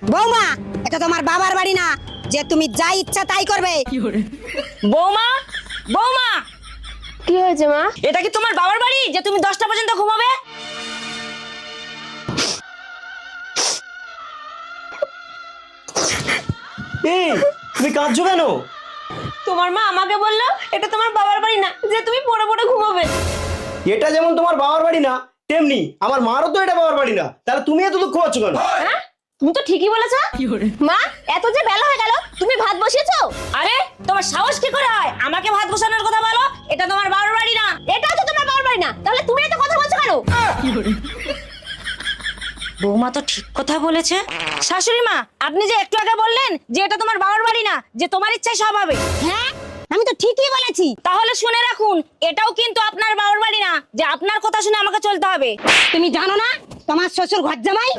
বৌমা, এটা তোমার বাবার বাড়ি না যে তুমি যা ইচ্ছা তাই করবে। বৌমা, বৌমা, কি হয়েছে মা? এটা কি তোমার বাবার বাড়ি যে তুমি 10টা পর্যন্ত ঘুমাবে? এই তুমি কাঁদছো কেন? তোমার মা আমাকে বললো এটা তোমার বাবার বাড়ি না যে তুমি পড়ে পড়ে ঘুমাবে। এটা যেমন তোমার বাবার বাড়ি না, তেমনি আমার মারও তো এটা বাবার বাড়ি না। তাহলে তুমি এত দুঃখ পাচ্ছ কেন? হ্যাঁ, তুমি তো ঠিকই বলেছো। মা, এত যে বেলা হয়ে গেল, তুমি ভাত বসিয়েছো? আরে তোমার সাহস কি করে হয় আমাকে ভাত বসানোর কথা বলো? এটা তোমার বাবার বাড়ি না। এটাও তো তোমার বাবার বাড়ি না, তাহলে তুমি এত কথা বলছো কেন? বৌমা তো ঠিক কথা বলেছে। শাশুড়ি মা, আপনি যে একটু আগে বললেন যে এটা তোমার বাবার বাড়ি না, যে তোমার ইচ্ছায় সব হবে। হ্যাঁ, আমি তো ঠিকই বলেছি। তাহলে শুনে রাখুন, এটাও কিন্তু আপনার বাবার বাড়ি না যে আপনার কথা শুনে আমাকে চলতে হবে। তুমি জানো না তোমার শ্বশুর ঘর জামাই?